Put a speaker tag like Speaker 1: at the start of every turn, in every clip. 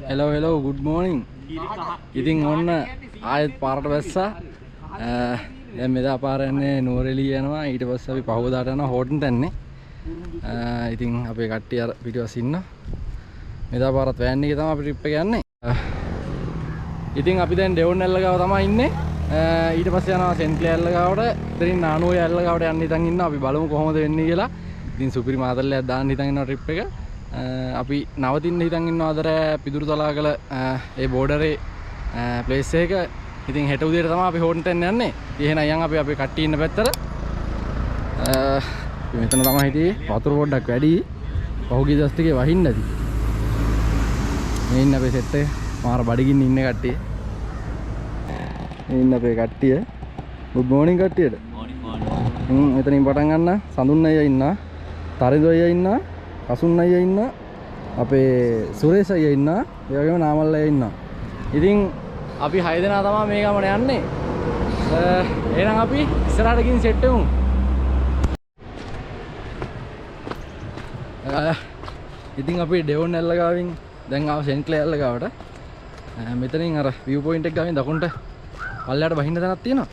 Speaker 1: hello good morning. ඉතින් ඔන්න ආයෙත් පාරට බැස්සා. දැන් මෙදා පාර යන්නේ නුවරඑළිය යනවා. ඊට පස්සේ අපි පහවදාට යනවා හෝටන් තැන්නේ. ඉතින් අපේ කට්ටිය අර පිටිපස්ස ඉන්නවා. මෙදා පාරත් වෑන් එකේ තමයි අපි ට්‍රිප් එක යන්නේ. ඉතින් අපි දැන් ඩෙවුන් ඇල්ල ගාව තමයි ඉන්නේ. ඊට පස්සේ යනවා සෙන්ට් ක්ලෙයාර් ගාවට. ඉතින් නානුවේ ඇල්ල ගාවට යන්න හිතන් ඉන්නවා. අපි බලමු කොහොමද වෙන්නේ කියලා. ඉතින් සුපිරි මාතල්ලයක් දාන්න හිතන් ඉන්නවා ට්‍රිප් එක. අපි නවතින්න හිතන් ඉන්නවා අදර පිදුරු තලාකල ඒ බෝඩරේ ප්ලේස් එක. ඉතින් හෙට උදේට තමයි අපි හෝටන් තැන්න යන්නේ. ඉතින් එහෙනම් යන් අපි අපේ කට්ටිය ඉන්න පැත්තට. මෙතන තමයි හිටියේ. වතුර පොඩ්ඩක් වැඩි. පහුගිය දවස් ටිකේ වහින්න ඇති. මේ ඉන්න අපේ සෙට් එක. මාර බඩගින්න ඉන්න කට්ටිය. මේ ඉන්න අපේ කට්ටිය. good morning කට්ටියට. morning. මෙතනින් පටන් ගන්න. සඳුන් අයියා ඉන්නා. තරිදු අයියා ඉන්නා. කසුන් අයියා ඉන්නා. අපේ සුරේෂ් අයියා ඉන්නා. ඒ වගේම නාමල් අයියා ඉන්නා. ඉතින් අපි 6 දෙනා තමයි මේ ගමන යන්නේ. එහෙනම් අපි ඉස්සරහට ගිහින් සෙට් වෙමු. ඉතින් අපි ඩෙවුන් ඇල්ල ගාවින් දැන් ආව සෙන්ට් ක්ලෙයාර් ඇල්ල ගාවට. මෙතනින් අර view point එක ගාවින් දකුණට පල්ලයට බහින්න තැනක් තියෙනවා.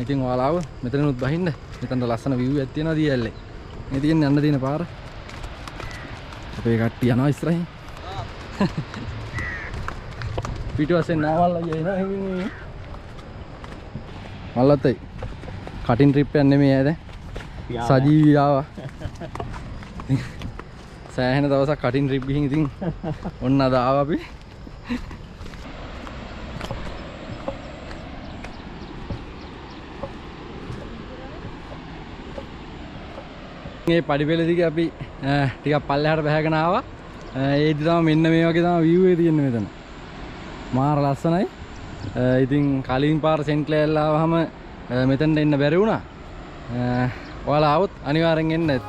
Speaker 1: ඉතින් ඔයාලා ආව මෙතනිනුත් බහින්න. මෙතනට ලස්සන view එකක් තියෙනවා දී ඇල්ලේ. මේ තියෙන යන්න තියෙන පාර. අපේ කට්ටිය යනවා ඉස්සරහින්. පිටුවසෙන් නාමල් අයියා එනවා. මල්ලත්තයි. කටින් ට්‍රිප් එකක් නෙමෙයි ආ දැන්. සජීවී ආවා. සෑහෙන දවසක් කටින් ට්‍රිප් ගිහින් ඉතින් ඔන්න අද ආවා අපි. මේ පඩිපෙළ දිගේ අපි ටිකක් පල්ලෙහාට බහගෙන ආවා. ඒදි තමයි මෙන්න මේ වගේ තමයි view එක තියෙන්නේ මෙතන. මාර ලස්සනයි. ඉතින් කලින් පාර සෙන්ට් ක්ලෙයාර් ආවහම මෙතනට එන්න බැරි වුණා. ඔයාලා ආවොත් අනිවාර්යෙන් එන්න.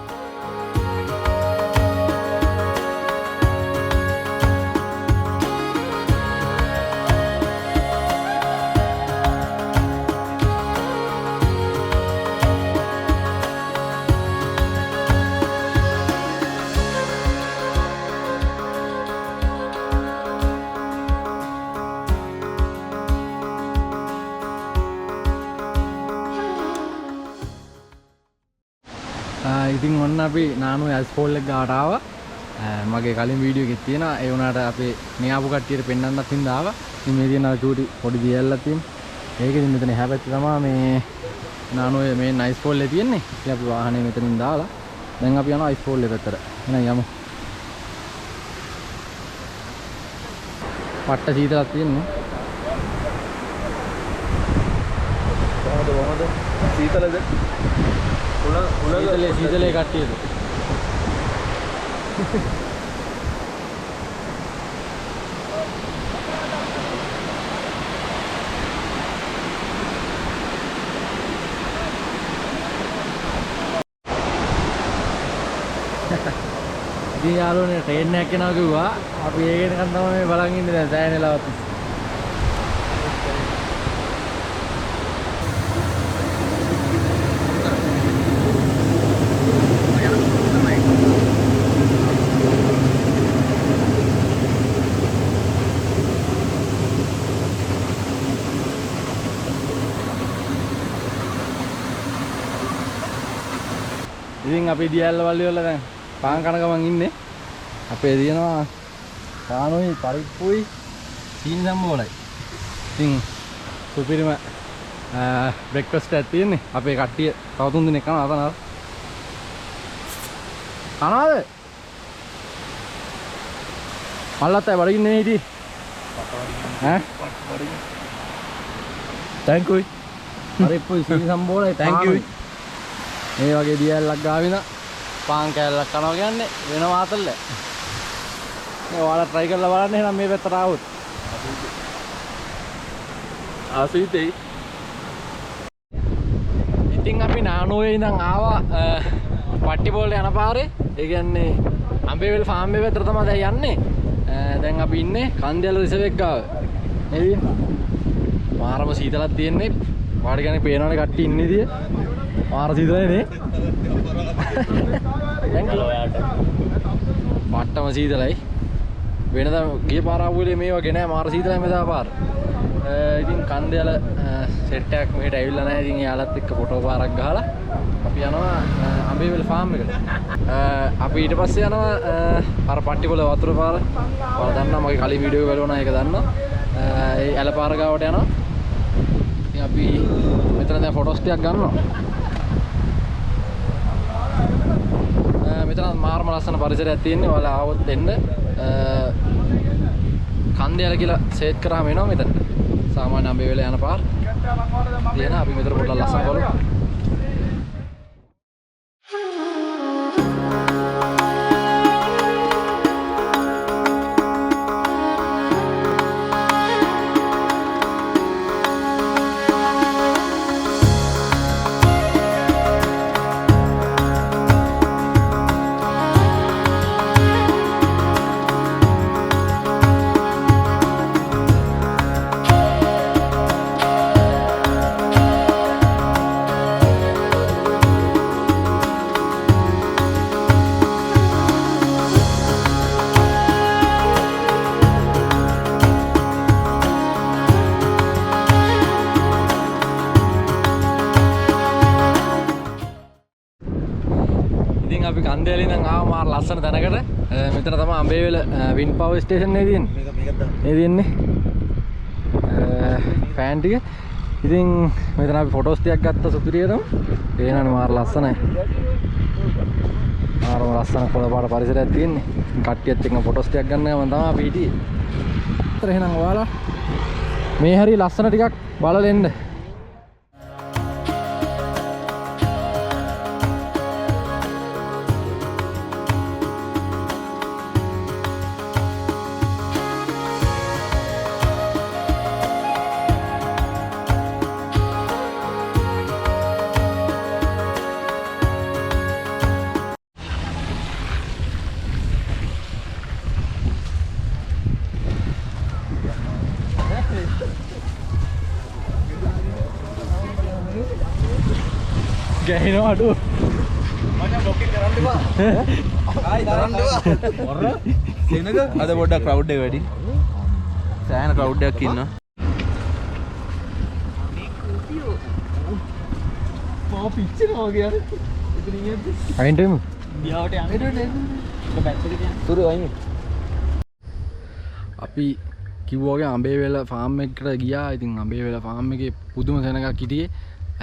Speaker 1: ඉතින් ඔන්න අපි නානුවේ අයිස් ෆෝල් එක ගාවට ආවා. මගේ කලින් වීඩියෝ එකේ තියෙනවා. ඒ වුණාට අපේ මේ ආපු කට්ටියට පෙන්වන්නත් හින්දා ආවා. ඉතින් මේ තියෙන චූටි පොඩි දියැලක් තියෙනවා. ඒකෙදින් මෙතන එහා පැත්තේ තමයි මේ නානුවේ මේ අයිස් ෆෝල් එක තියෙන්නේ. ඉතින් අපි වාහනේ මෙතනින් දාලා දැන් අපි යනවා අයිස් ෆෝල් එක පැත්තට. එහෙනම් යමු. පට්ට සීතලක් තියෙනවා. කොහොමද සීතලද? සීතලේ කට්ටියද? ඉතින් යාළුවනේ ට්‍රේන් එකක් යනවා කිව්වා. අපි ඒකෙන් තමයි බලන් ඉන්නේ දැන් සෑහෙන වෙලාවක්. ඉතින් අපි දියැල්ල වල්ලි වල දැන් පාන් කන ගමන් ඉන්නේ. අපේ දිනනවා පානෝයි පරිප්පුයි සීනි සම්බෝලයි. ඉතින් සුපිරිම බ්‍රෙක්ෆාස්ට් එකක් තියෙන්නේ. අපේ කට්ටිය තව 3 දිනක් කනවා අතන. කනවාද? මල්ලත්තයි බඩගින්නේ හිටියේ. ඈ? thank you. පරිප්පුයි සීනි සම්බෝලයි thank you. මේ වගේ දියැලක් ගාවින පාන් කෑල්ලක් කනවා කියන්නේ වෙන මාතල්ල. මේ ඔයාලා try කරලා බලන්න එහෙනම් මේ පැත්තට ආවොත්. ආසීතේ. ඉතින් අපි නානුවේ ඉඳන් ආවා පට්ටිපොල්ට යන පාරේ. ඒ කියන්නේ අම්බේවල ෆාම් එක පැත්තට තමයි දැන් යන්නේ. දැන් අපි ඉන්නේ කන්දේල රිසර්ව් එක ගාව. නේද? මාරම සීතලක් තියෙන්නේ. වාඩි ගන්නේ පේනවනේ කට්ටිය ඉන්නේ ඉතිය. මාර සීතලයි නේ. දැන් ඔයාට පට්ටම සීතලයි. වෙනද ගිය පාර ආවුවේ මේ වගේ නෑ මාර සීතලයි මෙදා පාර. ඉතින් කන්දේල සෙට් එකක් මෙහෙට ඇවිල්ලා නැහැ. ඉතින් එයාලත් එක්ක ෆොටෝ පාරක් ගහලා අපි යනවා අඹේවැල ෆාම් එකට. අපි ඊට පස්සේ යනවා අර පට්ටිපොළ වතුර පාර. ඔයාලා දන්නවා මගේ කලින් වීඩියෝ එක බලවනා ඒක දන්නවා. ඒ ඇල පාර ගාවට යනවා. ඉතින් අපි මෙතන දැන් ෆොටෝස් ටිකක් ගන්නවා. මෙතන මාර්ම ලස්සන පරිසරයක් තියෙන්නේ. ඔයාලා ආවොත් එන්න. කන්දේල කියලා සේට් කරාම එනවා මෙතන. සාමාන්‍ය අඹේවැල යන පාර. තියෙන අපි මෙතන පොඩ්ඩක් ලස්සන බලමු. අපි කන්දේල ඉඳන් ආව මාර ලස්සන තැනකට. මෙතන තමයි අඹේවැල වින්ඩ් පවර් ස්ටේෂන් එක තියෙන්නේ. මේ තියෙන්නේ ෆෑන් ටික. ඉතින් මෙතන අපි ෆොටෝස් ටිකක් ගත්තා සුපිරියටම. පේනවනේ මාර ලස්සනයි. මාරම ලස්සන කොළපාට පරිසරයක් තියෙන්නේ. කට්ටියත් එක්ක ෆොටෝස් ටිකක් ගන්න ගමන් තමයි අපි හිටියේ. ඒතර එහෙනම් ඔයාලා මේ හරිය ලස්සන ටිකක් බලලා එන්න. ගෑනවා අඩුව මචං බ්ලොක් එක කරන්න එපා. ආයි කරන්න එපා. මොර සෙනග අද පොඩ්ඩක් ක්‍රවුඩ් එක වැඩි. සෑහෙන ක්‍රවුඩ් එකක් ඉන්නවා. මේ කුටියෝ මම පිච්චෙනවා වගේ අර. ඉතින් ඉන්නේ. අයින් දෙමු. දිහාවට යන්නේ නේද? බැට් එක තියන්න. තුරු අයින්. අපි කිව්වා අඹේවැල ෆාම් එකට ගියා. ඉතින් අඹේවැල ෆාම් එකේ පුදුම සෙනගක් හිටියේ.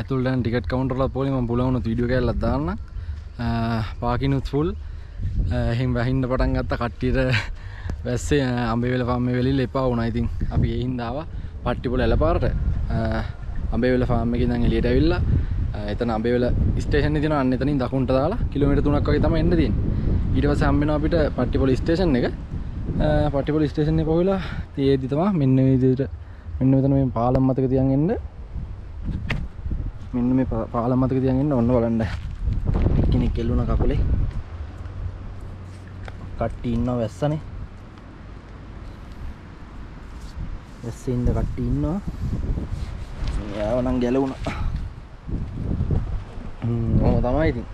Speaker 1: ඇතුළට යන ටිකට් කවුන්ටර් වල පොලි මම පුළුවන් වුණොත් වීඩියෝ එකක් දාන්න. පාකිනුත් ෆුල්. එහෙන් වැහින්න පටන් ගත්ත කට්ටියට වැස්සේ අඹේවැල ෆාම් එකේ වෙලිල්ල එපා වුණා. ඉතින් අපි ඒ හින්දා ආවා පට්ටිපොළ ඇලපාරට. අඹේවැල ෆාම් එකේ ඉඳන් එළියට ඇවිල්ලා එතන අඹේවැල ස්ටේෂන් එක තියෙනවා. අන්න එතනින් දකුණට දාලා කිලෝමීටර් 3ක් වගේ තමයි එන්න තියෙන්නේ. ඊට පස්සේ හම්බ වෙනවා අපිට පට්ටිපොළ ස්ටේෂන් එක. පට්ටිපොළ ස්ටේෂන් එක පොවිලා තියේදී තමයි මෙන්න මේ විදිහට මෙන්න මෙතන මේ පාලම් මතක තියන් එන්න. මෙන්න මේ පාලම් මතක තියන් ඉන්න ඔන්න බලන්න. කෙනෙක් එල්ලුණා කකුලේ. කට්ටි ඉන්නවා වැස්සනේ. වැස්සේ ඉන්න කට්ටි ඉන්නවා. යාව නම් ගැලුණා. ඔහොම තමයි ඉතින්.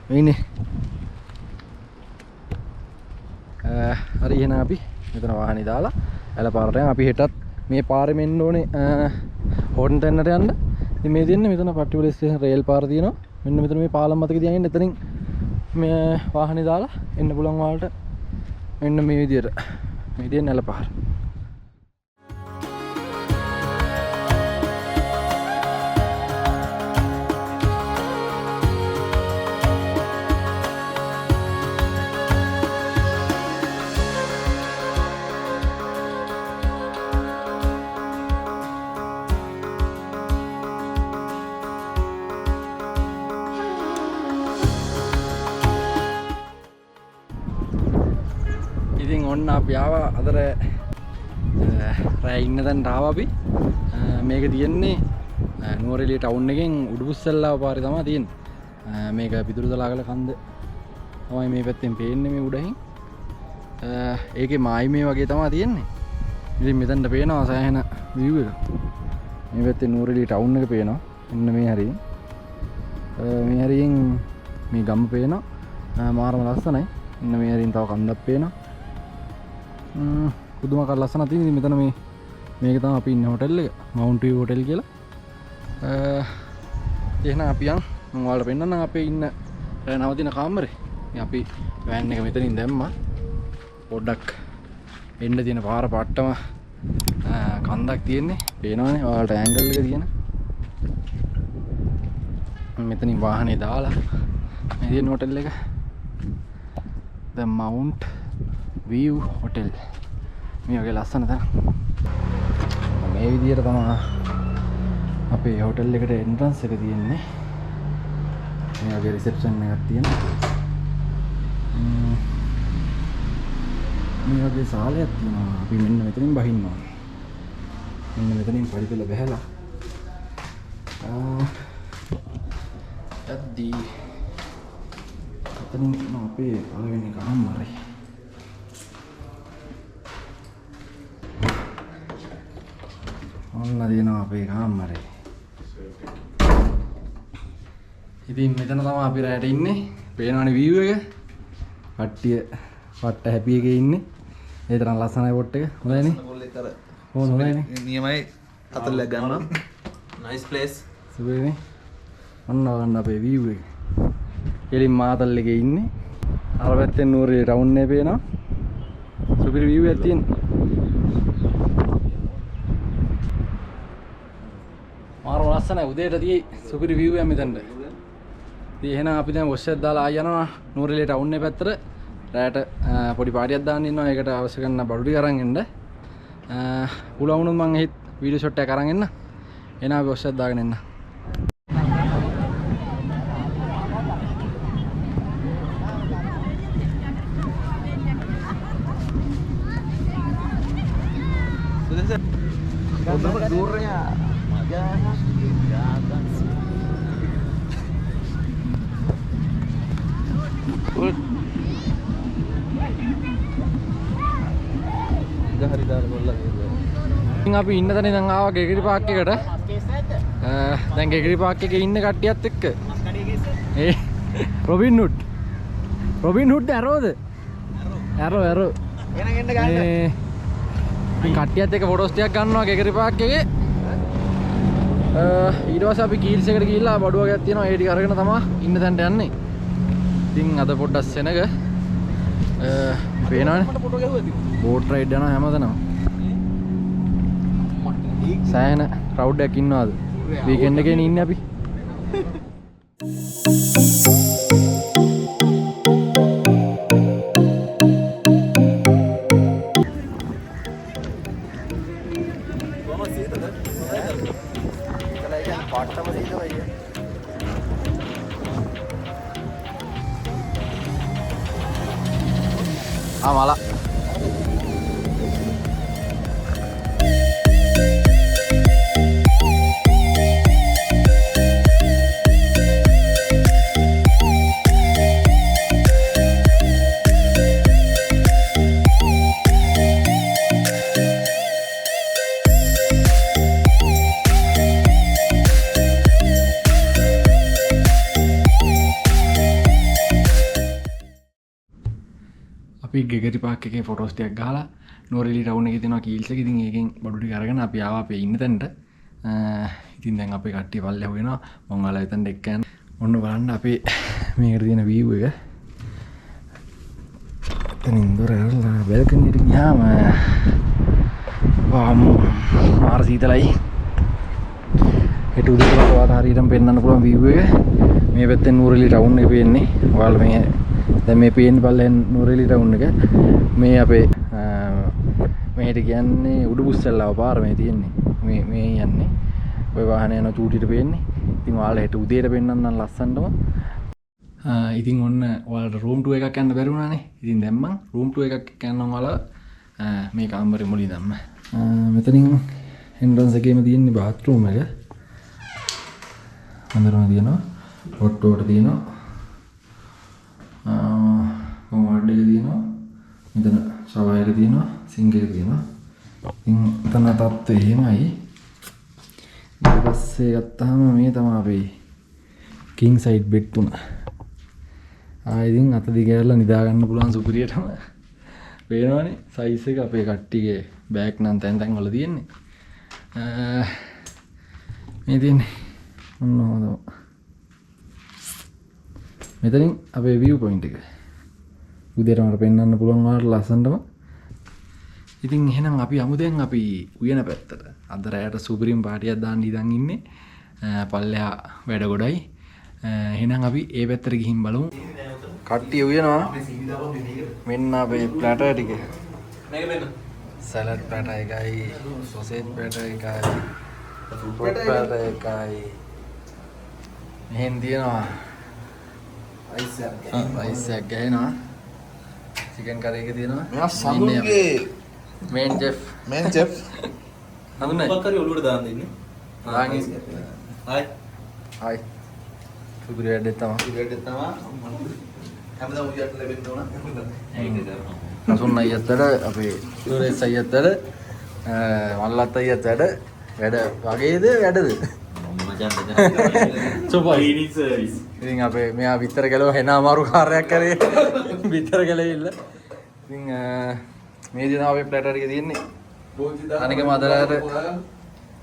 Speaker 1: මේ ඉන්නේ. හරි එහෙනම් අපි මෙතන වාහනේ දාලා ඇල පාරට යන් අපි හෙටත් මේ පාරෙම එන්න ඕනේ හෝටන් තැන්නට යන්න. ඉතින් මේ දෙන්නේ මෙතන පට්ටිපොළ ස්ටේෂන් රේල් පාර තියෙනවා. මෙන්න මෙතන මේ පාලම් මතක තියන් ඉන්න. එතනින් මේ වාහනේ දාලා එන්න පුළුවන් ඔයාලට. මෙන්න මේ විදියට. මේ දෙන්නේ ඇල පාර. ඉතින් ඔන්න අපි ආවා අතර රෑ ඉන්න තැනට ආවා අපි. මේක තියෙන්නේ නුවරඑළිය ටවුන් එකෙන් උඩුපුස්සල්ලාව පාරේ තමයි තියෙන්නේ. මේක පිටුරුදලාගල කන්ද තමයි මේ පැත්තෙන් පේන්නේ මේ උඩහින්. ඒකේ මායි මේ වගේ තමයි තියෙන්නේ. ඉතින් මෙතනට පේනවා සෑහෙන view එක. මේ පැත්තේ නුවරඑළිය ටවුන් එක පේනවා. මෙන්න මේ හරියෙන්. මේ හරියෙන් මේ ගම පේනවා. මාරම ලස්සනයි. මෙන්න මේ හරියෙන් තව කන්දක් පේනවා. පුදුමාකාර ලස්සනක් තියෙනවා. මෙතන මේක තමයි අපි ඉන්න හොටෙල් එක. Mount View හොටෙල් කියලා. එහෙනම් අපි යන් මම ඔයාලට පෙන්නන්නම් අපේ ඉන්න නවතින කාමරේ. ඉතින් අපි වෑන් එක මෙතනින් දැම්මා. පොඩ්ඩක් එන්න තියෙන පාර පාට්ටම කන්දක් තියෙන්නේ. පේනවනේ ඔයාලට ඇන්ගල් එක තියෙන. මෙතනින් වාහනේ දාලා මේ තියෙන හොටෙල් එක. The Mount View Hotel. මේ වගේ ලස්සන තැන. මේ විදිහට තමයි අපේ හොටෙල් එකට එන්ට්‍රන්ස් එක තියෙන්නේ. මේ වගේ රිසෙප්ෂන් එකක් තියෙනවා. මේ වගේ සාලයක් තියෙනවා. අපි මෙන්න මෙතනින් බහින්න ඕනේ. මෙන්න මෙතනින් පරිපෙළ බහැලා. යද්දී එතනින් තියෙනවා අපේ පළවෙනි කාමරේ. ඔන්න තියෙනවා අපේ කාමරේ. ඉතින් මෙතන තමයි අපි රැට ඉන්නේ. පේනවනේ view එක. කට්ටිය පට්ට හැපි එකේ ඉන්නේ. ඒ තරම් ලස්සනයි පොට් එක. හොඳයිනේ. හොඳයිනේ.
Speaker 2: නියමයි 40ක් ගන්නවා. nice place.
Speaker 1: සුබේනේ. ඔන්න ගන්න අපේ view එක. එලින් මාතල් එකේ ඉන්නේ. අර පැත්තෙන් නූරේ රවුන්ඩ් එක පේනවා. සුපිරි view එකක් තියෙනවා. මාරම ලස්සනයි උදේට තියෙයි සුපිරි view එකක් මෙතනට. ඉතින් එහෙනම් අපි දැන් වොෂ් එකක් දාලා ආය යනවා නූරේලේ ටවුන් එක පැත්තට. රැට පොඩි පාටියක් දාන්න ඉන්නවා. ඒකට අවශ්‍ය කරන බඩු ටික අරන් එන්න. පුළුවන් වුණොත් මම එහෙත් වීඩියෝ ෂොට් එකක් අරන් එන්න. එහෙනම් අපි වොෂ් එකක් දාගෙන එන්න.
Speaker 2: Durnya maganas gagan sih. Hari dah bola.
Speaker 1: ඉතින් අපි ඉන්න තැන ඉඳන් ආවා ගෙගිරි පාක් එකට. දැන් ගෙගිරි පාක් එකේ ඉන්න කට්ටියත් එක්ක. ඒ රොබින් හුඩ් ඇරෝද? ඇරෝ.
Speaker 2: එන්න ගන්න.
Speaker 1: ඉතින් කට්ටියත් එක්ක ෆොටෝස් ටිකක් ගන්නවා ගෙගිරි පාක් එකේ. ඊට පස්සේ අපි කීල්ස් එකට ගිහිල්ලා බඩුව වගේක් තියෙනවා. ඒ ටික අරගෙන තමයි ඉන්න තැනට යන්නේ. ඉතින් අද පොඩ්ඩක් සෙනග පේනවනේ. බෝට් රයිඩ් යනවා හැමතැනම. සෑහෙන ක්‍රවුඩ් එකක් ඉන්නවාද? වීකෙන්ඩ් එකේ ඉන්නේ අපි. malah ගෙගරි පාක් එකේ ෆොටෝස් ටිකක් ගහලා නෝරෙලි ටවුන් එකේ තියෙනවා කීල්ස් එක. ඉතින් ඒකෙන් බඩු ටික අරගෙන අපි ආවා අපේ ඉන්න තැනට. ඉතින් දැන් අපේ කට්ටිය පල්ලෙහා වෙනවා. මම ඔයාලා එතනට එක්ක යන්න. ඔන්න බලන්න අපේ මේකට තියෙන view එක. එතනින් දොර ඇරලා බැල්කනි එකට ගියාම මාර සීතලයි. හෙට උදේට ඔයාලා හරියටම පෙන්වන්න පුළුවන් view එක. මේ පැත්තෙන් නෝරෙලි ටවුන් එක පේන්නේ. ඔයාලා මේ දැන් මේ පේන පල්ලෙන් නූරෙලි ටවුන් එක. මේ අපේ මෙහෙට කියන්නේ උඩුබුස්සල්ලාව පාර මේ තියෙන්නේ. මේ යන්නේ. ඔය වාහනේ යන චූටිට පේන්නේ. ඉතින් ඔයාලා හෙට උදේට පෙන්නන්නම් ලස්සනටම. ඉතින් ඔන්න ඔයාලට රූම් ටූර් එකක් යන්න බැරි වුණානේ. ඉතින් දැන් මම රූම් ටූර් එකක් යන්නම් ඔයාලා මේ කාමරේ මුලින් දැම්ම. මෙතනින් එන්ට්‍රන්ස් එකේම තියෙන්නේ බාත් රූම් එක. හොඳටම තියෙනවා. ඔට්ටුවට තියෙනවා. කොමෝඩ් එක තියෙනවා. මෙතන ෂවර් එක තියෙනවා. සිංක් එක තියෙනවා. ඉතින් එතන තත්ත්වය එහෙමයි. ඊට පස්සේ ගත්තාම මේ තමයි අපේ කිං සයිඩ් බෙඩ් තුන. ඉතින් අත දිගහැරලා නිදා ගන්න පුළුවන් සුපිරියටම පේනවනේ සයිස් එක අපේ කට්ටියගේ බෑග් නම් තැන් තැන් වල තියෙන්නේ. මේ තියෙන්නේ ඔන්න හොඳම. මෙතනින් අපේ view point එක. උදේට මට පෙන්වන්න පුළුවන් වලට ලස්සනටම. ඉතින් එහෙනම් අපි යමු දැන් අපි උයන පැත්තට. අද රැයට සුපිරිම පාටියක් දාන්න ඉඳන් ඉන්නේ. පල්ලෙහා වැඩ ගොඩයි. එහෙනම් අපි ඒ පැත්තට ගිහින් බලමු. කට්ටිය උයනවා. මෙන්න අපේ ප්ලැටර් ටික. මේක මෙන්න. සලාඩ් ප්ලැටර් එකයි, සොසේජ් ප්ලැටර් එකයි, ෆෘට් ප්ලැටර් එකයි. මෙහෙන් තියෙනවා. අයිස් එකක් ගහනවා. චිකන් කරේ එක තියෙනවා.
Speaker 2: මෙයා සඳුන්ගේ
Speaker 1: මේන් චෙෆ් හඳුනන්නේ
Speaker 2: මොකක් හරි ඔලුවට දාන්න ඉන්නේ.
Speaker 1: ආගේ
Speaker 2: හායි
Speaker 1: සුපිරි වැඩේ තමයි.
Speaker 2: ඉතින් තමයි හැමදාම උයත් ලැබෙන්න ඕන.
Speaker 1: අසුන් අයියත්තට අපේ සුරේස් අයියත්තට මල්ලත් අයියත් වැඩ වගේද වැඩද සුපයි ඉතින් අපේ මෙයා විතර ගලව හෙන අමාරු කාර්යයක් කරේ විතර ගලවිල්ල. ඉතින් මේ දින අපේ ප්ලැටර් එක තියෙන්නේ අනිකම අදලාට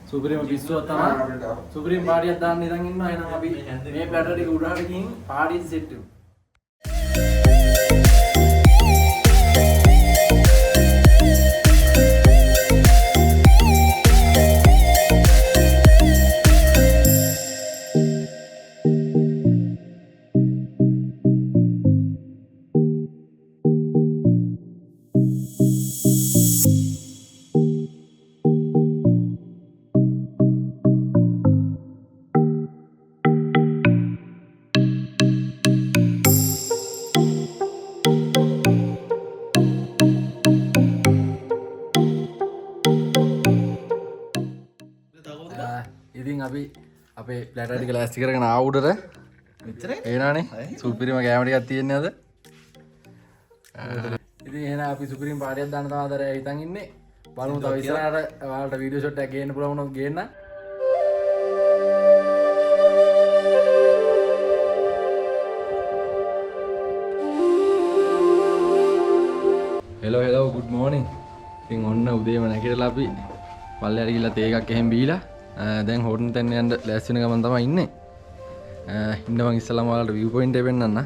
Speaker 1: සුපිරිම පිස්සුවක් තමයි සුපිරිම පාටියක් දාන්න ඉඳන් ඉන්නවා. එහෙනම් අපි මේ ප්ලැටර් එක උඩහට ගිහින් පාටිය සෙට් කරමු. ඉතින් අපි අපේ ප්ලැටර් ටික ලෑස්ති කරගෙන ආවුඩට
Speaker 2: මෙච්චරයි.
Speaker 1: එනවනේ සුපිරිම කැම ටිකක් තියෙන්නේ අද. ඉතින් එහෙනම් අපි සුපිරිම පාටියක් දාන්න තමයි අද රැය හිතන් ඉන්නේ. බලමු තව ඉස්සරහට ඔයාලට වීඩියෝ ෂොට් එකක් ගේන්න පුළුවන් වුණොත් ගේන්න. Hello good morning. ඉතින් ඔන්න උදේම නැගිටලා අපි පල්ලෙහාට ගිහලා තේ එකක් එහෙම බීලා දැන් හෝටන් තැන්න යන්න ලෑස්ති වෙන ගමන් තමයි ඉන්නේ. ඉන්න මං ඉස්සලාම ඔයාලට view point එක පෙන්නන්න.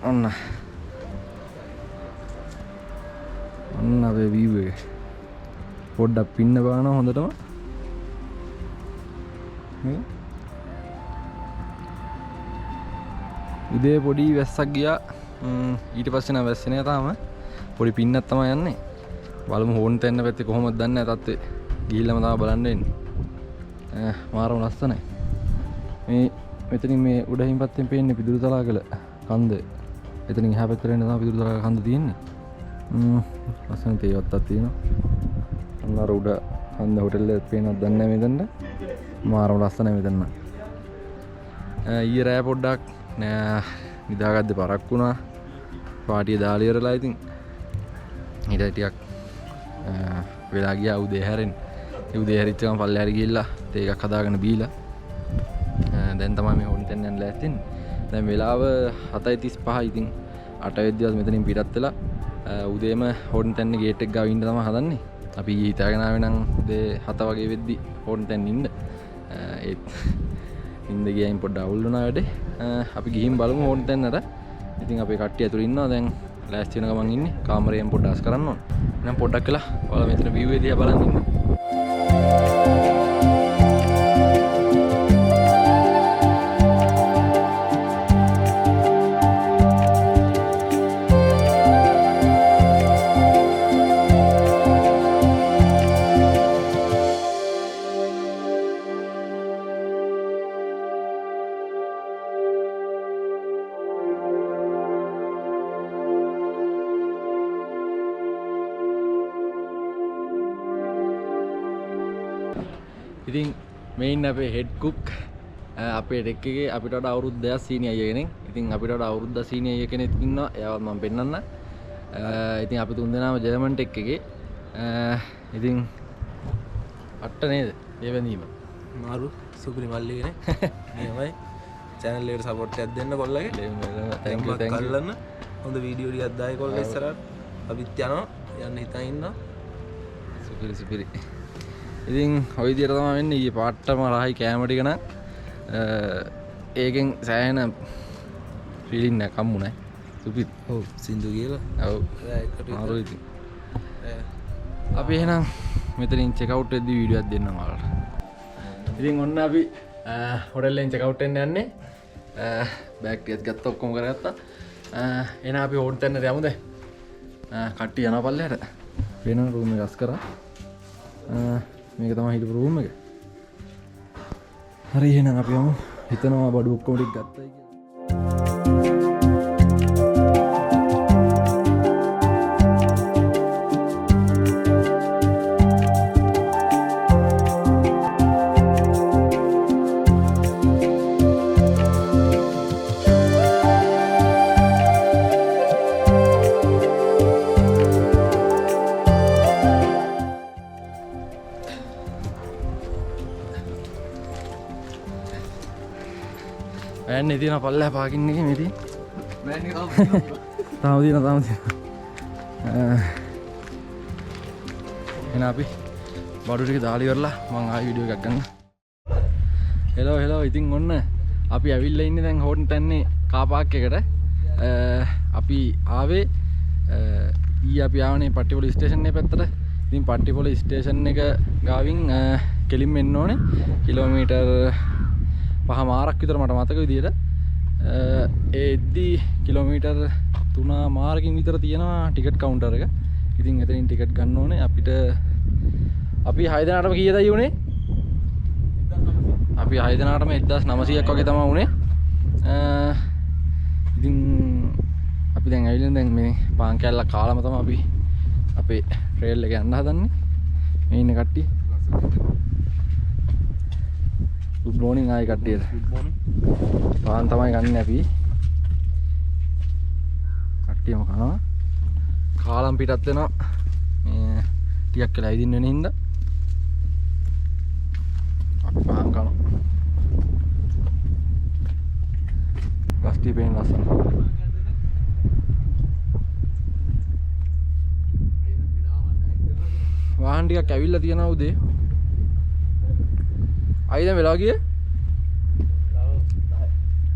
Speaker 1: ඔන්න අපේ view එක. පොඩ්ඩක් පින්න බලනවා හොඳටම. උදේ පොඩි වැස්සක් ගියා. ඊට පස්සේ නම් වැස්සේ නෑ තාම. පොඩි පින්නක් තමයි යන්නේ. බලමු හෝන් තැන්න පැත්තේ කොහොමද දන්නේ නැහැ තත්ත්වේ. ගිහිල්ලාම තමයි බලන්න වෙන්නේ. මාරම ලස්සනයි. මේ මෙතනින් මේ උඩින් පැත්තෙන් පේන්නේ පිදුරු තලාගල කන්ද. එතනින් එහා පැත්තට එන්න තමයි පිදුරු තලාගල කන්ද තියෙන්නේ. ලස්සන තේවත්තක් තියෙනවා. අන්න අර උඩ කන්ද හොටෙල් එකේ පේනවද දන්නේ නැහැ මෙතනට. මාරම ලස්සනයි මෙතන. ඊයේ රෑ පොඩ්ඩක් නිදාගද්දි පරක් වුණා. පාටිය දාලා ඉවරලා ඉතින් ඊට ටිකක් වෙලා ගියා උදේ හැරෙන්න. ඒ උදේ හැරිච්ච ගමන් පල්ලෙහාට ගිහිල්ලා තේ එකක් හදාගෙන බීලා දැන් තමයි මේ හොන් තැන්න යන්න ලෑස්ති වෙන්නේ. දැන් වෙලාව 7:35. ඉතින් 8 වෙද්දිවත් මෙතනින් පිටත් වෙලා උදේම හොන් තැන්න ගේට් එක ගාව ඉන්න තමයි හදන්නේ. අපි හිතාගෙන ආවේ නම් උදේ 7 වගේ වෙද්දි හොන් තැන්න ඉන්න. ඒත් ඉන්න ගියයින් පොඩ්ඩක් අවුල් වුණා වැඩේ. අපි ගිහින් බලමු හොන් තැන්නට. ඉතින් අපේ කට්ටිය ඇතුළේ ඉන්නවා දැන් ලෑස්ති වෙන ගමන් ඉන්නේ. කාමරයෙන් පොඩ්ඩක් අස් කරන්න ඕන. එහෙනම් පොඩ්ඩක් වෙලා ඔයාලා මෙතන view එක දිහා බලන් ඉන්න. ඉතින් මෙයින් අපේ හෙඩ් කුක් අපේ ඩෙක් එකේ අපිට වඩා අවුරුදු 2ක් සීනියර් අය කෙනෙක්. ඉතින් අපිට වඩා අවුරුද්ද සීනියර් අය කෙනෙක් ඉන්නවා. එයාවත් මම පෙන්නන්න. ඉතින් අපි තුන් දෙනාම ජර්මන් ටෙක් එකේ. ඉතින් අට්ට නේද? ඒ වැඳීම.
Speaker 2: මාරු සුපිරි මල්ලි කෙනෙක්. නියමයි. channel එකට support එකක් දෙන්න කොල්ලගේ.
Speaker 1: thank you
Speaker 2: කල්ලන්න. හොඳ වීඩියෝ ටිකක් දායි කොල්ල ඉස්සරහට. අපිත් යනවා. යන්න හිතා ඉන්නවා.
Speaker 1: සුපිරි සුපිරි. ඉතින් ඔය විදියට තමයි වෙන්නේ. ඊයේ පාටම රහයි කෑම ටික නම් ඒකෙන් සෑහෙන ෆීලින් එකක් හම්බුනේ. සුපිරි.
Speaker 2: ඔව් සින්දු කියලා.
Speaker 1: ඔව්. මාරු ඉතින්. අපි එහෙනම් මෙතනින් චෙක් අවුට් වෙද්දී වීඩියෝ එකක් දෙන්නම් ඔයාලට. ඉතින් ඔන්න අපි හොටල් එකෙන් චෙක් අවුට් වෙන්න යන්නේ. බෑග් ටිකත් ගත්තා ඔක්කොම කරගත්තා. එහෙනම් අපි හෝටල් තැනට යමුද? කට්ටිය යනවා පල්ලෙහාට. වෙන රූම් එක අස් කරා. මේක තමයි හිටපු රූම් එක. හරි එහෙනම් අපි යමු. හිතනවා බඩු ඔක්කොම ටික ගත්තයි කියලා. වෑන් එකේ තියෙන පල්ලෙහා පාකින් එකේ මේ තියෙන. වෑන් එක තාම තියෙනවා. එහෙනම් අපි බඩු ටික දාලා ඉවරලා මම ආයෙ වීඩියෝ එකක් ගන්න. හෙලෝ ඉතින් ඔන්න අපි ඇවිල්ලා ඉන්නේ දැන් හෝටල් තැන්නේ කාර් පාක් එකට. අපි ආවේ ඊයේ අපි ආවනේ පට්ටිපොළ ස්ටේෂන් එක පැත්තට. ඉතින් පට්ටිපොළ ස්ටේෂන් එක ගාවින් කෙලින්ම එන්න ඕනේ කිලෝමීටර් 5 මාරක් විතර මට මතක විදියට. ඒ එද්දි කිලෝමීටර් 3 මාරකින් විතර තියෙනවා ටිකට් කවුන්ටර් එක. ඉතින් එතනින් ටිකට් ගන්න ඕනේ. අපි 6 දෙනාටම කීයදයි උනේ? අපි 6 දෙනාටම 1900ක් වගේ තමයි උනේ. ඉතින් අපි දැන් ඇවිල්ලා දැන් මේ පාන් කෑල්ලක් කාලම තමයි අපි අපේ ට්‍රේල් එක යන්න හදන්නේ. මේ ඉන්න කට්ටිය. Good morning ආයි කට්ටියට. Good morning. පාන් තමයි ගන්න අපි. කට්ටියම කනවා. කාලම් පිටත් වෙනවා. මේ ටිකක් වෙලා ඇවිදින්න වෙන හින්දා අපි පාන් කනවා. ගස්ටි පේන ලස්සන. වාහන ටිකක් ඇවිල්ලා තියෙනවා උදේ. අයි දැන් වෙලාව කීයද?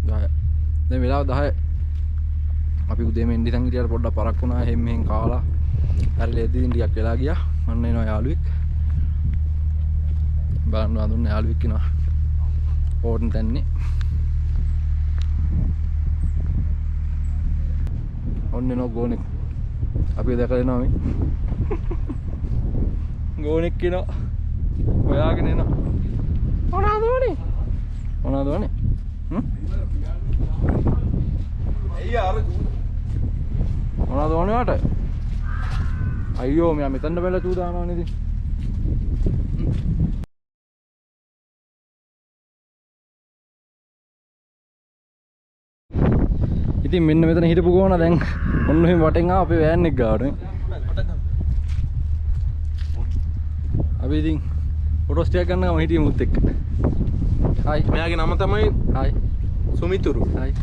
Speaker 1: 10. දැන් වෙලාව 10. අපි උදේ මෙන් ඉඳන් හිටියට පොඩ්ඩක් පරක් වුණා. එහෙම මෙහෙන් කාලා. හරි එද්දී ටිකක් වෙලා ගියා. මන්න එනවා යාළුවෙක්. බලන්න වඳුන්න යාළුවෙක් ඉනවා. ඕටන් තැන්නේ. ඔන්න එනවා ගෝනෙක්. අපි දැකලා එනවා මේ. ගෝනෙක් එනවා. හොයාගෙන එනවා. මොනවද වනේ?
Speaker 2: අයියා අර
Speaker 1: මොනවද වනේ වට? අයියෝ මෙයා මෙතන බැලලා චූ දානවනේ ඉතින්. ඉතින් මෙන්න මෙතන හිටපු ගෝන දැන් ඔන්න එහෙම වටෙන් ආව අපේ වෑන් එක ගාවට. අපි ඉතින් ෆොටෝස් ටිකක් ගන්න ගම හිටියේ මුත් එක්ක. හායි.
Speaker 2: මෙයාගේ නම තමයි
Speaker 1: හායි.
Speaker 2: සුමිතුරු.
Speaker 1: හායි.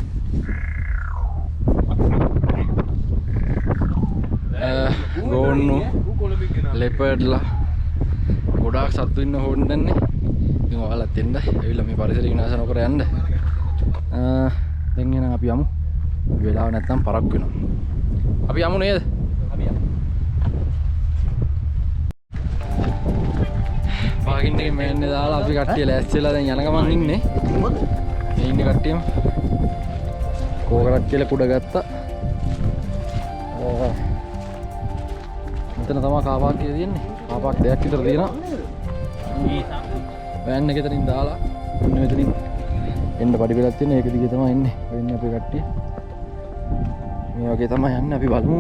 Speaker 1: ගෝන්නු ලෙපර්ඩ්ලා ගොඩාක් සත්තු ඉන්න හොන්න දැන්නේ. ඉතින් ඔයාලත් එන්න. ඇවිල්ලා මේ පරිසරය විනාශ නොකර යන්න. දැන් එහෙනම් අපි යමු. වෙලාව නැත්තම් පරක් වෙනවා. අපි යමු නේද? අපි යමු. පාකින් එකේ මෙන්නේ දාලා අපි කට්ටිය ලෑස්තිලා දැන් යන ගමන් ඉන්නේ. මේ ඉන්නේ කට්ටියම. කෝකරක් කියලා කුඩ ගත්තා. මෙතන තමයි කාර් පාක් එක තියෙන්නේ. කාර් පාක් දෙකක් විතර තියෙනවා. වෑන් එක එතනින් දාලා ඔන්න මෙතනින් එන්න පඩි පෙළක් තියෙනවා. ඒක දිගේ තමයි එන්නේ. වෙන්නේ අපේ කට්ටිය. මේ වගේ තමයි යන්නේ. අපි බලමු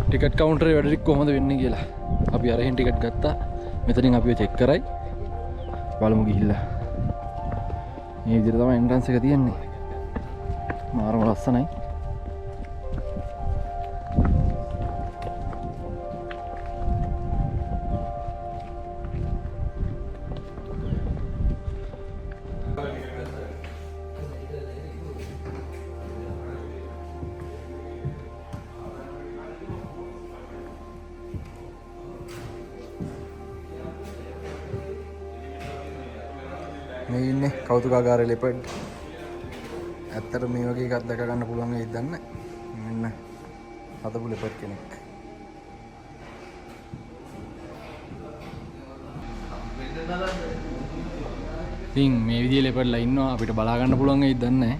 Speaker 1: ටිකට් කවුන්ටරේ වැඩ ටික කොහොමද වෙන්නේ කියලා. අපි අරහෙන් ටිකට් ගත්තා. මෙතනින් අපිව චෙක් කරයි. බලමු ගිහිල්ලා. මේ විදිහට තමයි එන්ට්‍රන්ස් එක තියෙන්නේ. මාරම ලස්සනයි. මේ ඉන්නේ කෞතුකාගාරයේ ලෙපර්ඩ්. ඇත්තට මේ වගේ එකක් දැක ගන්න පුළුවන් වෙයිද දන්නේ නැහැ. මෙන්න හදපු ලෙපර්ඩ් කෙනෙක්. ඉතින් මේ විදිහේ ලෙපර්ඩ්ලා ඉන්නවා අපිට බලා ගන්න පුළුවන් වෙයිද දන්නේ නැහැ.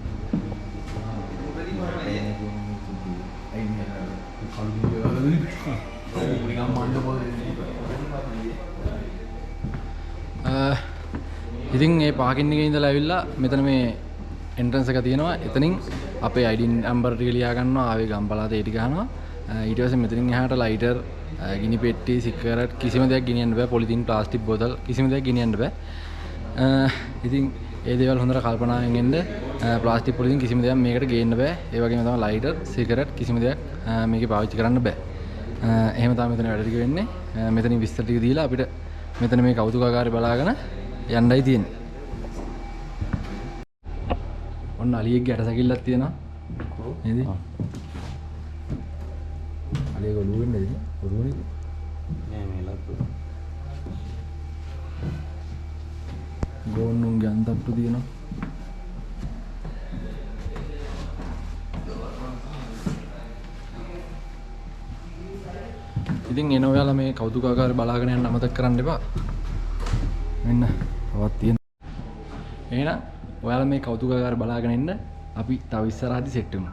Speaker 1: ඉතින් මේ පාකින් එකේ ඉඳලා ඇවිල්ලා මෙතන මේ එන්ට්‍රන්ස් එක තියෙනවා. එතනින් අපේ ID නම්බර් ටික ලියා ගන්නවා. ආවේ ගම්පලාතේ ඊට ගහනවා. ඊට පස්සේ මෙතනින් එහාට ලයිටර්, ගිනි පෙට්ටි, සිගරට් කිසිම දෙයක් ගෙනියන්න බෑ. පොලිතින්, ප්ලාස්ටික් බෝතල් කිසිම දෙයක් ගෙනියන්න බෑ. ඉතින් ඒ දේවල් හොඳට කල්පනාවෙන් එන්න. ප්ලාස්ටික් පොලිතින් කිසිම දෙයක් මේකට ගේන්න බෑ. ඒ වගේම තමයි ලයිටර්, සිගරට් කිසිම දෙයක් මේකේ පාවිච්චි කරන්න බෑ. එහෙම තමයි මෙතන වැඩ ටික වෙන්නේ. මෙතනින් විස්තර ටික දීලා අපිට මෙතන මේ කෞතුකාගාරය බලාගෙන යන්නයි තියෙන්නේ. ඔන්න අලියෙක්ගේ ඇටසැකිල්ලක් තියෙනවා. නේද? අලියෙක් ඔළුව වෙන්නේ නේද? ඔළුවනේ. නෑ මේ ලක්කෝ. ගෝන්නුන්ගේ අන්තප්පු තියෙනවා. ඉතින් එන ඔයාලා මේ කෞතුකාගාරය බලාගෙන යන්න අමතක කරන්න එපා. මෙන්න තවත් තියෙනවා. එහෙනම් ඔයාලා මේ කෞතුකාගාරය බලාගෙන ඉන්න. අපි තව ඉස්සරහදී සෙට් වෙමු.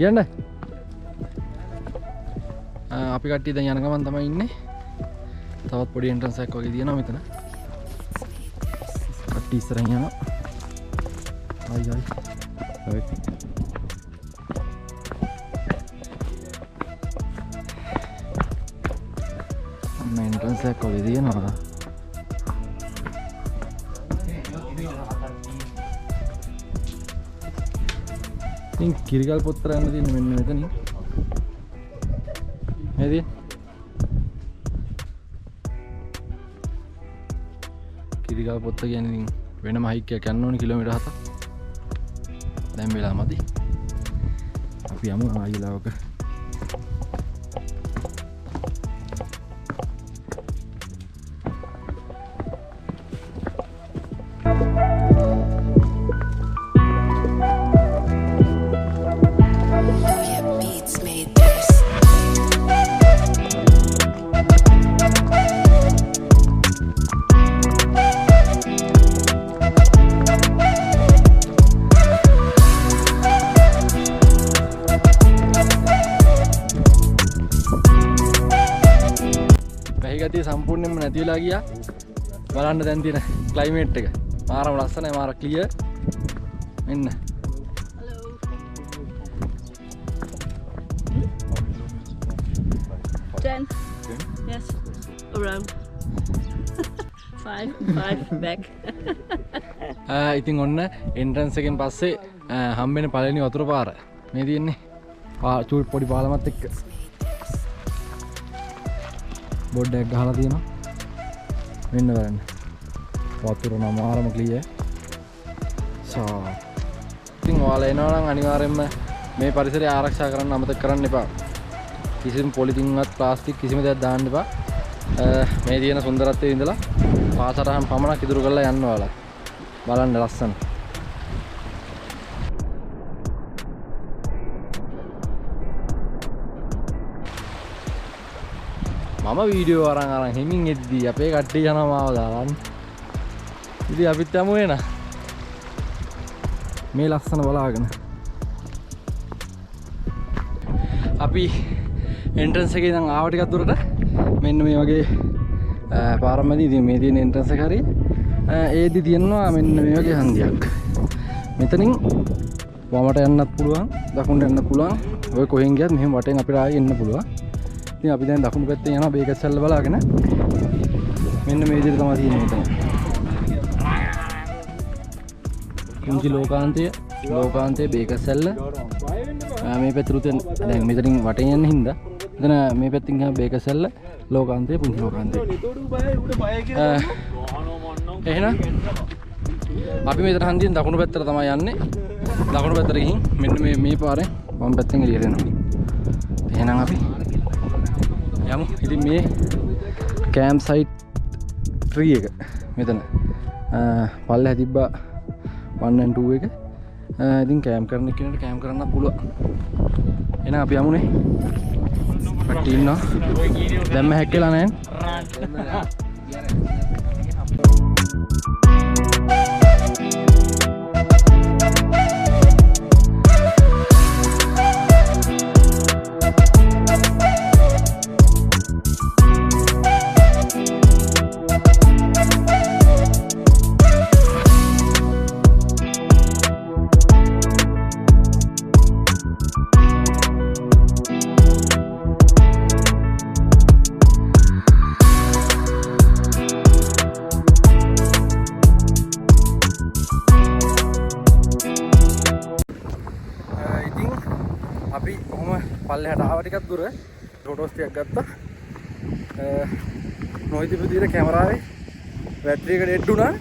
Speaker 1: යන්න අපි කට්ටිය දැන් යන ගමන් තමයි ඉන්නේ. තවත් පොඩි එන්ට්‍රන්ස් එකක් වගේ තියෙනවා මෙතන. කට්ටිය ඉස්සරහින් යනවා. ආයි ආයි. අන්න එන්ට්‍රන්ස් එකක් වගේ තියෙනවා. ඉතින් කිරිගල් පොත්තර යන්න තියෙන්නේ මෙන්න මෙතනින්. නේද? කිරිගල් පොත්ත කියන්නේ ඉතින් වෙනම හයික් එකක් යන්න ඕනේ කිලෝමීටර් 7ක්. දැන් වෙලා මදි. අපි යමු ආයිලාවක. ගතිය සම්පූර්ණයෙන්ම නැති වෙලා ගියා. බලන්න දැන් තියෙන ක්ලයිමේට් එක. මාරම ලස්සනයි, මාර ක්ලියර්. මෙන්න. Hello.
Speaker 3: Ten. Yes. Around. Five back.
Speaker 1: ඉතින් ඔන්න එන්ට්‍රන්ස් එකෙන් පස්සේ හම්බෙන පළවෙනි වතුර පාර. මේ තියෙන්නේ. පොඩි පාලමත් එක්ක. බෝඩ් එකක් ගහලා තියෙනවා. මෙන්න බලන්න. වතුර නම් මාරම ක්ලියර්. ඉතින් ඔයාලා එනවා නම් අනිවාර්යයෙන්ම මේ පරිසරය ආරක්ෂා කරන්න අමතක කරන්න එපා. කිසිම පොලිතින්වත් ප්ලාස්ටික් කිසිම දෙයක් දාන්න එපා. මේ තියෙන සුන්දරත්වයේ ඉඳලා පාසටහන් පමණක් ඉදිරි කරලා යන්න ඔයාලා. බලන්න ලස්සන. මම වීඩියෝ අරන් හිමින් එද්දී අපේ කට්ටිය යනවා මාව දාලා. ඉතින් අපිත් යමු එන. මේ ලස්සන බලාගෙන. අපි එන්ට්‍රන්ස් එකේ ඉඳන් ආව ටිකක් දුරට මෙන්න මේ වගේ පාරමැදි ඉතින් මේ තියෙන එන්ට්‍රන්ස් එක හරිය ඒදි තියෙනවා මෙන්න මේ වගේ හන්දියක්. මෙතනින් වමට යන්නත් පුළුවන් දකුණට යන්නත් පුළුවන්. ඔය කොහෙන් ගියත් මෙහෙම වටෙන් අපිට ආයෙ එන්න පුළුවන්. ඉතින් අපි දැන් දකුණු පැත්තෙන් යනවා බේකස්සල්ල බලාගෙන. මෙන්න මේ විදිහට තමයි තියෙන්නේ මෙතන. කුංචි ලෝකාන්තයේ බේකස්සල්ල මේ පැත්තට දැන් මෙතනින් වටෙන් යන්න හින්දා එතන මේ පැත්තෙන් ගියාම බේකස්සල්ල ලෝකාන්තයේ පුංචි ලෝකාන්තයේ. එහෙනම් අපි මෙතන හන්දියෙන් දකුණු පැත්තට තමයි යන්නේ. දකුණු පැත්තට ගිහින් මෙන්න මේ පාරෙන් වම් පැත්තෙන් එළියට එනවා. එහෙනම් අපි යමු. ඉතින් මේ කැම්ප් සයිට් 3 එක මෙතන පල්ලෙහා තිබ්බා 1 and 2 එක. ඉතින් කැම්ප් කරන කෙනෙක්ට කැම්ප් කරන්නත් පුළුවන්. එහෙනම් අපි යමුනේ. පැටි ඉන්නවා. දැම්ම හැක්කලා නැහැ. අපි කොහොම පල්ලෙහාට ආව ටිකක් දුර ෆොටෝස් ටිකක් ගත්තා. නොහිතපු විදිහට කැමරාවේ බැටරි එක ඩෙඩ් වුණා.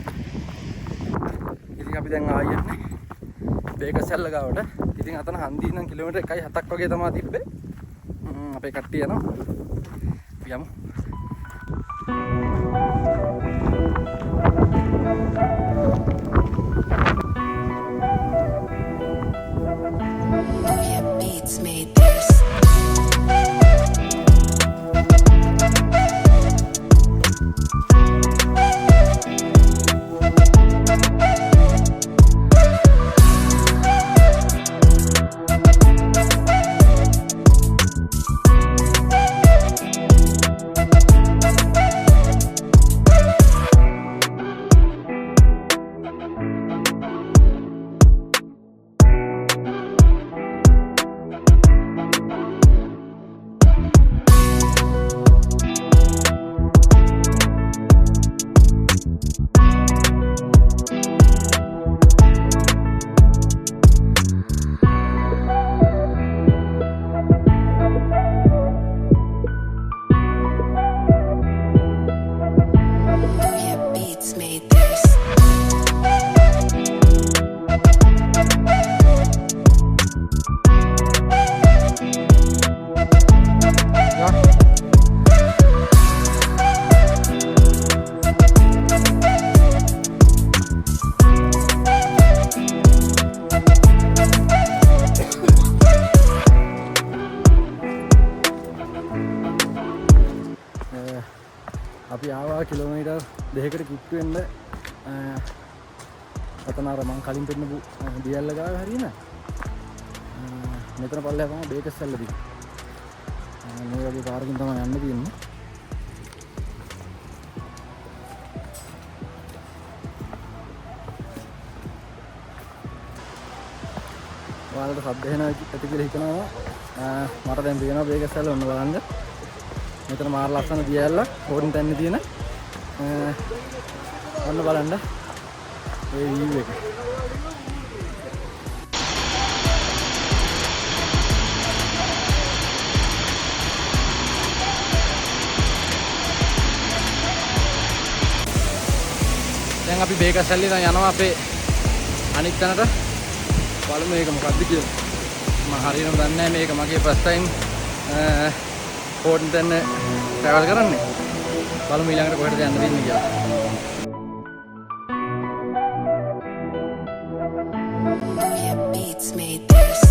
Speaker 1: ඉතින් අපි දැන් ආයෙ යන්නේ බේකස්සල්ල ගාවට. ඉතින් අතන හන්දිය ඉඳන් කිලෝමීටර් 1.7ක් වගේ තමයි තිබ්බේ. අපේ කට්ටිය යනවා. අපි යමු.
Speaker 4: Made this. අපි ආවා කිලෝමීටර් 2කට කිට්ටු වෙන්න අතන අර මං කලින් පෙන්නපු දියල්ල ගාව හරියන මෙතන පල්ලෙහා තමයි බේකස්සල්ල තියෙන්නේ. මේ වගේ පාරකින් තමයි යන්න තියෙන්නේ. ඔයාලට සද්ද එනවා ඇති කියලා හිතනවා. මට දැන් පේනවා බේකස්සල්ල ඔන්න බලන්න. මෙතන මාර ලස්සන දියැලක් හොරින් තැන්නේ තියෙන ඔන්න බලන්න ඒ view එක. දැන් අපි බේකස්සල්ලේ ඉඳන් යනවා අපේ අනිත් තැනට. බලමු මේක මොකක්ද කියලා. මම හරියටම දන්නේ නැහැ මේක මගේ first time හෝටන් දැන් ට්‍රැවල් කරන්නේ. බලමු ඊළඟට කොහෙටද යන්න වෙන්නේ කියලා. Beats made this.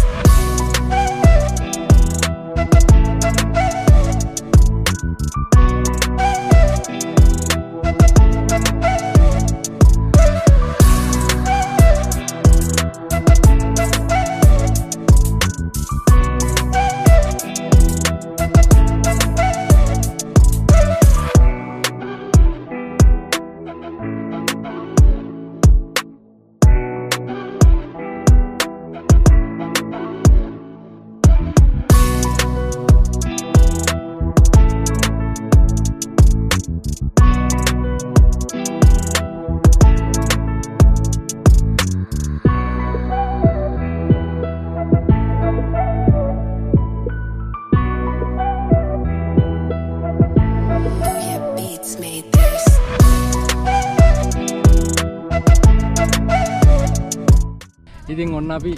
Speaker 1: ඉතින් ඔන්න අපි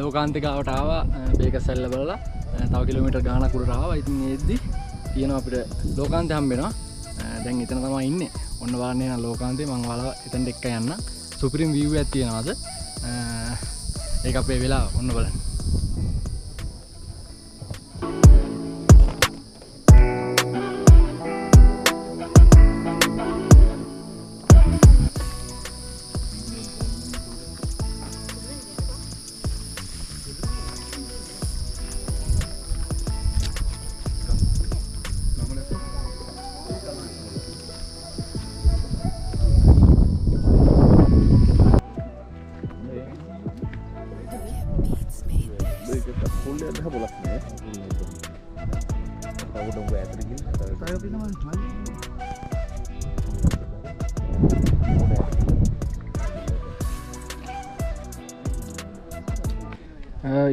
Speaker 1: ලෝකාන්තිකාවට ආවා බේකසැල්ල බලලා තව කිලෝමීටර් ගානක් උඩට ආවා. ඉතින් ඒද්දි තියෙනවා අපිට ලෝකාන්තේ හම්බෙනවා. දැන් එතන තමයි ඉන්නේ. ඔන්න වාන්නේ නම් ලෝකාන්තේ මම ඔයාලා එතනට එක්ක යන්න. සුපිරිම view එකක් තියෙනවාද? ඒක අපේ වෙලාව ඔන්න බලන්න.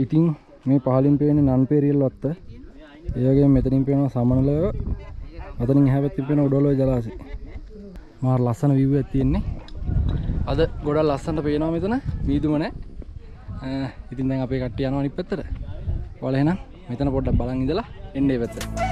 Speaker 1: ඉතින් මේ පහලින් පේන්නේ නන්පේරියල් වත්ත. ඒ වගේම මෙතනින් පේනවා සමනලව. අතනින් එහා පැත්තේ පේන උඩොලොව ජලාශය. මාර ලස්සන view එකක් තියෙන්නේ. අද ගොඩක් ලස්සනට පේනවා මෙතන. මීදුම නැහැ. ඉතින් දැන් අපේ කට්ටිය යනවා අනිත් පැත්තට. ඔයාලා එහෙනම් මෙතන පොඩ්ඩක් බලන් ඉඳලා එන්න මේ පැත්තට.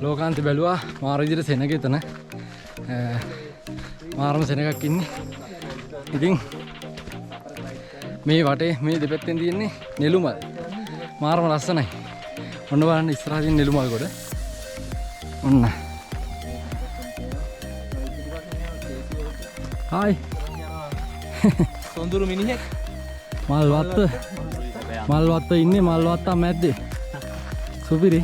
Speaker 1: ලෝකාන්තේ බැලුවා මාර විදිහට සෙනග එතන මාරම සෙනගක් ඉන්නේ. ඉතින් මේ වටේ මේ දෙපැත්තෙන් තියෙන්නේ නෙළුමල්. මාරම ලස්සනයි. ඔන්න බලන්න ඉස්සරහා තියෙන නෙළුමල් කොට. ඔන්න. හායි.
Speaker 2: සොඳුරු මිනිහෙක්.
Speaker 1: මල් වත්ත ඉන්නේ මල් වත්තා මැද්දේ. සුපිරි.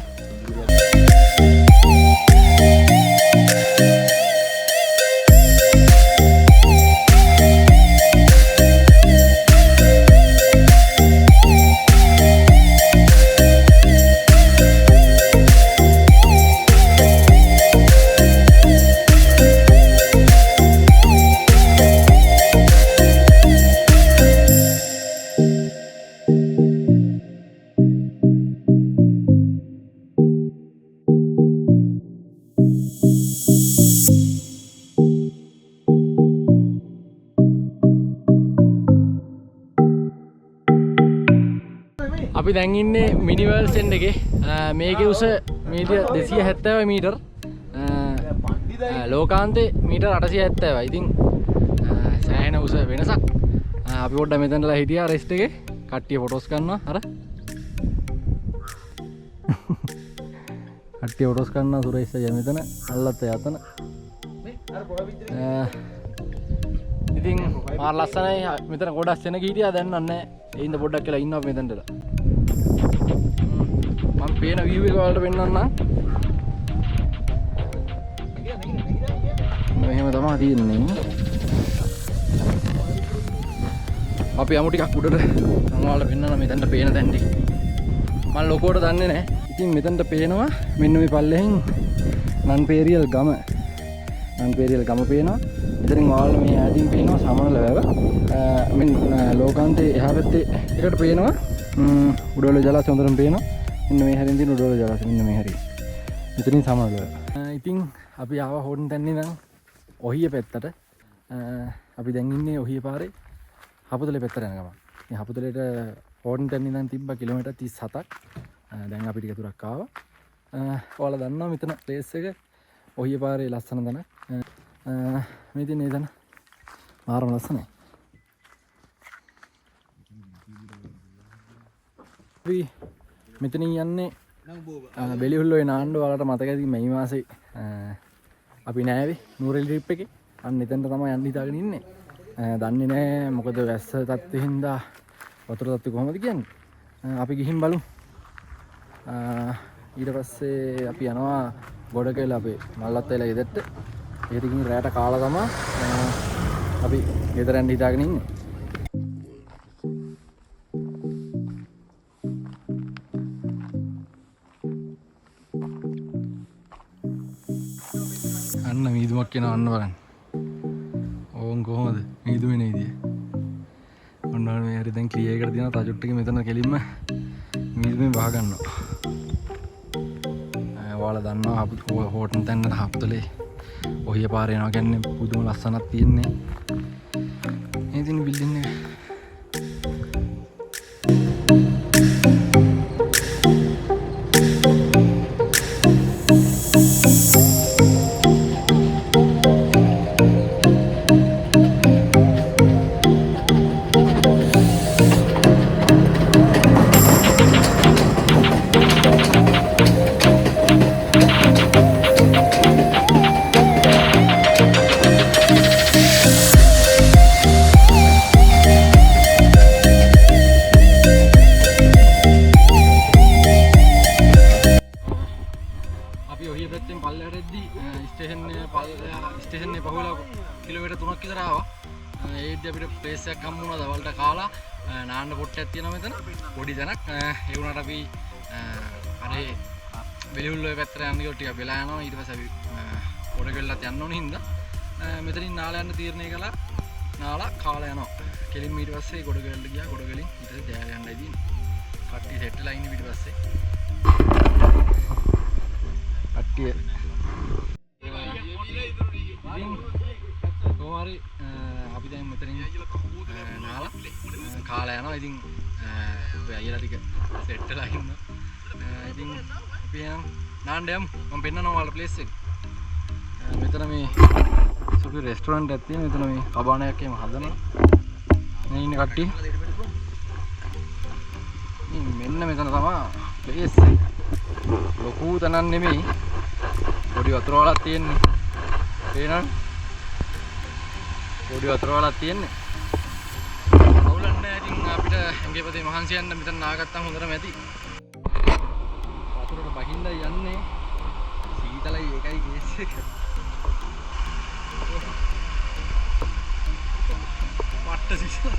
Speaker 1: අපි දැන් ඉන්නේ මිනිවර්ල් සෙන්ඩ් එකේ. මේකේ උස මීටර් 270 මීටර්. ලෝකාන්තේ මීටර් 870යි. ඉතින් සෑහෙන උස වෙනසක්. අපි පොඩ්ඩක් මෙතනලා හිටියා රෙස්ට් එකේ. කට්ටිය ෆොටෝස් ගන්නවා. අර කට්ටිය ෆොටෝස් ගන්නවා සුරේෂ් අයියා මෙතන. අල්ලත් යතන. ඉතින් මාර ලස්සනයි. මෙතන ගොඩක් සෙනග හිටියා දැන් නැහැ. ඒ ඉඳ පොඩ්ඩක් කියලා ඉන්නවා මෙතනට. මම පේන view එක වලට පෙන්නන්නම්. මෙහෙම තමයි තියෙන්නේ. අපි යමු ටිකක් උඩට. මම ඔයාලට පෙන්නන්න මෙතනට පේන තැන් ටික. මම ලොකෝට දන්නේ නැහැ. ඉතින් මෙතනට පේනවා මෙන්න මේ පල්ලෙහින් නන්පේරියල් ගම. නන්පේරියල් ගම පේනවා. ඉතින් ඔයාලට මේ ඈතින් පේනවා සමනල වැව. මෙන්න ලෝකාන්තේ එහා පැත්තේ එකට පේනවා උඩවල ජලාශය හොඳටම පේනවා. මෙන්න මේ හැරින් තියෙන උඩවල ජලාශය මෙන්න මේ හැරින්. මෙතනින් සමනල වැව. ඉතින් අපි ආවා හොඩන් තැන් ඉඳන් ඔහිය පැත්තට. අපි දැන් ඉන්නේ ඔහිය පාරේ හපුතලේ පැත්තට යන ගමන්. මේ හපුතලේට හොඩන් තැන් ඉඳන් තිබ්බා කිලෝමීටර් 37ක්. දැන් අපි ටික දුරක් ආවා. ඔයාලා දන්නවා මෙතන ප්ලේස් එක ඔහිය පාරේ ලස්සන තැන. මේ තියෙන තැන මාරම ලස්සනයි. අපි
Speaker 4: මෙතනින් යන්නේ බෙලිහුල්ලෝවේ නාණ්ඩුව. වලට මතක ඇති මේ මාසේ අපි නෑවේ නූරෙලි ට්‍රිප් එකේ. අන්න එතනට තමයි යන්න හිතාගෙන ඉන්නේ. දන්නේ නෑ මොකද වැස්ස තත්ත්වෙ හින්දා වතුර තත්ත්වය කොහොමද කියන්නේ. අපි ගිහින් බලමු. ඊට පස්සේ අපි යනවා ගොඩකෙල අපේ මල්ලත් වෙලා ගෙදරට. ඒකට ගිහින් රැයට කාලා තමයි අපි ගෙදර යන්න හිතාගෙන ඉන්නේ. අන්න මීදුමක් කියනවා අන්න බලන්න. ඕන් කොහොමද මීදුමේ නේද? ඔන්න මේ හරි දැන් ක්ලියර් එකට දිනවා තජුට් ටික මෙතන කෙලින්ම මීදුමේ වහ ගන්නවා. ඔයාලා දන්නවා හෝටන් තැන්නට හප්තලේ ඔහිය පාරේ යනවා කියන්නේ පුදුම ලස්සනක් තියෙන්නේ. මේ තියෙන බිල්ඩින් එක. ස්ටේෂන් එක පහුවලා කිලෝමීටර් 3ක් විතර ආවා. ඒත් අපිට ප්ලේස් එකක් හම්බ වුණා දවල්ට කාලා නාන්න පොට්ටයක් තියෙනවා මෙතන. පොඩි තැනක්. ඒ වුණාට අපි අර බෙලිහුල්ලෝවේ පැත්තට යන්න ගියොත් ටිකක් වෙලා යනවා. ඊට පස්සේ අපි ගොඩකෙල්ලත් යන්න ඕන හින්දා මෙතනින් නාලා යන්න තීරණය කළා. නාලා කාලා යනවා. කෙලින්ම ඊට පස්සේ ගොඩකෙල්ලට ගියා. ගොඩකෙලින් ඊට පස්සේ දෑල යන්නයි තියෙන්නේ. කට්ටිය සෙට් වෙලා ඉන්නේ ඊට පස්සේ. කට්ටිය කොහොමරි අපි දැන් මෙතනින් නාලා කාලා යනවා. ඉතින් ඔය අයියලා ටික සෙට් වෙලා ඉන්නවා. ඉතින් අපි යන් නාන්න යමු. මම පෙන්නනවා ඔයාලට ප්ලේස් එක. මෙතන මේ සුපි රෙස්ටෝරන්ට් එකක් තියෙනවා. මෙතන මේ කබානයක් එහෙම හදනවා. මේ ඉන්න කට්ටිය. මෙන්න මෙතන තමයි ප්ලේස් එක. ලොකු තැනක් නෙමෙයි. පොඩි වතුර වලක් තියෙන්නේ. පේනවද? පොඩි වතුර වලක් තියෙන්නේ. අවුලක් නැහැ. ඉතින් අපිට ඇඟේපතේ මහන්සි යන්න මෙතන නාගත්තාම හොඳටම ඇති. වතුරට බහින්දයි යන්නේ. සීතලයි ඒකයි කේස් එක. වට්ට සීතල.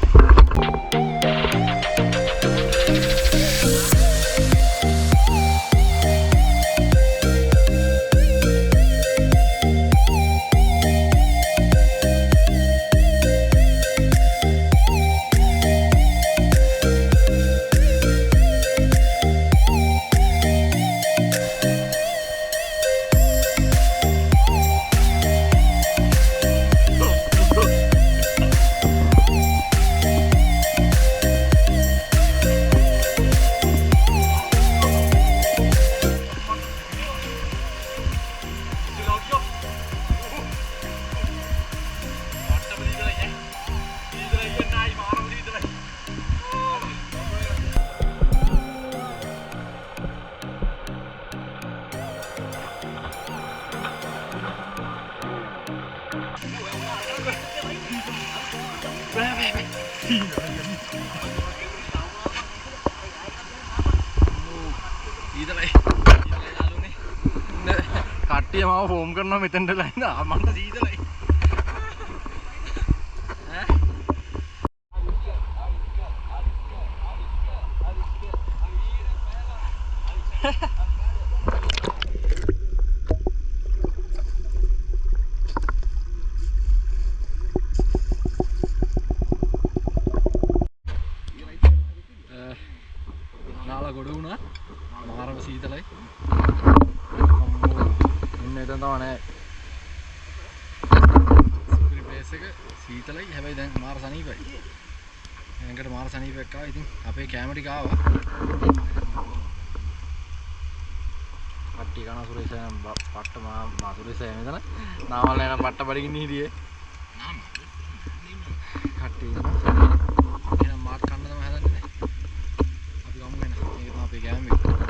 Speaker 4: කට්ටිය මාව ෆෝම් කරනවා මෙතෙන්ට ලයින්ද මන්ට සීතලයි. නාලා ගොඩ වුණා. මාරම සීතලයි. එතන තමයි නෑ. සුපිරි ප්ලේස් එක සීතලයි. හැබැයි දැන් මාර සනීපයි. එංගකට මාර සනීපයක් ආවා. ඉතින් අපේ කැම ටික ආවා. කට්ටිය කන සුරේෂයන් පට්ට මා සුරේෂය මෙතන. නාමල් නෑ නම් පට්ට බඩගින්න හිටියේ. නාම. කට්ටිය එහෙනම් මාත් කන්න තමයි හදන්නේ. අපි ගමු වෙන. මේක තමයි අපේ කැම එක.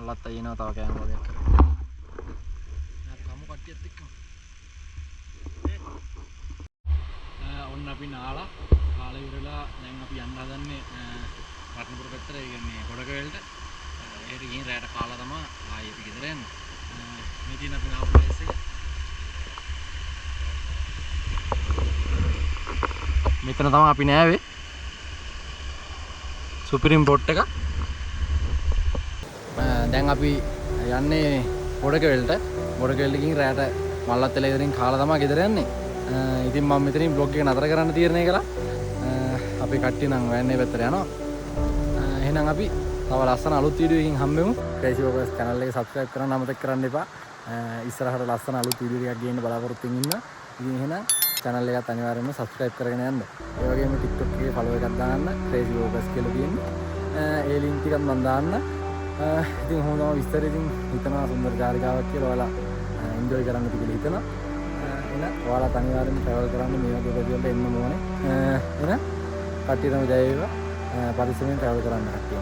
Speaker 1: මල්ලත් අයිනවා තව කෑම වගේක් කරලා.
Speaker 4: කමු කට්ටියත් එක්කම. ඔන්න අපි නාලා කාලා ඉවරලා දැන් අපි යන්න හදන්නේ රත්නපුර පැත්තට. ඒ කියන්නේ ගොඩකවැලට. ඒකට ගිහින් රැයට කාලා තමයි ආයෙ අපි ගෙදර යන්නේ. මේ තියෙන අපි ආපු ප්ලේස් එක.
Speaker 1: මෙතන තමයි අපි නෑවේ. සුපිරිම් බොට් එක. දැන් අපි යන්නේ ගොඩකවැලට. ගොඩකවැලට ගිහින් රැයට මල්ලත් එලා ඉවරින් කාලා තමයි ගෙදර යන්නේ. ඉතින් මම මෙතනින් බ්ලොග් එක නතර කරන්න තීරණය කළා. අපි කට්ටිය නම් වෑන්නේ පැත්තට යනවා. එහෙනම් අපි තව ලස්සන අලුත් වීඩියෝ එකකින් හම්බෙමු. ක්‍රේසි වෝකර්ස් channel එක subscribe කරන්න අමතක කරන්න එපා. ඉස්සරහට ලස්සන අලුත් වීඩියෝ එකක් ගේන්න බලාපොරොත්තු වෙන්න. ඉතින් එහෙනම් channel එකත් අනිවාර්යයෙන්ම subscribe කරගෙන යන්න. ඒ වගේම TikTok එකේ follow එකක් දාන්න ක්‍රේසි වෝකර්ස් කියලා තියෙන්නේ. ඒ link එකත් මම දාන්න. ඉතින් හොඳම විස්තර ඉතින් හිතනවා සුන්දර චාරිකාවක් කියලා ඔයාලා enjoy කරන්න කියලා හිතනවා. ඔයාලත් අනිවාර්යෙන්ම travel කරන්න මේ වගේ ප්‍රදේශවලට එන්න ඕනේ. එහෙනම් කට්ටියටම ජය වේවා. පරිස්සමෙන් travel කරන්න කට්ටිය.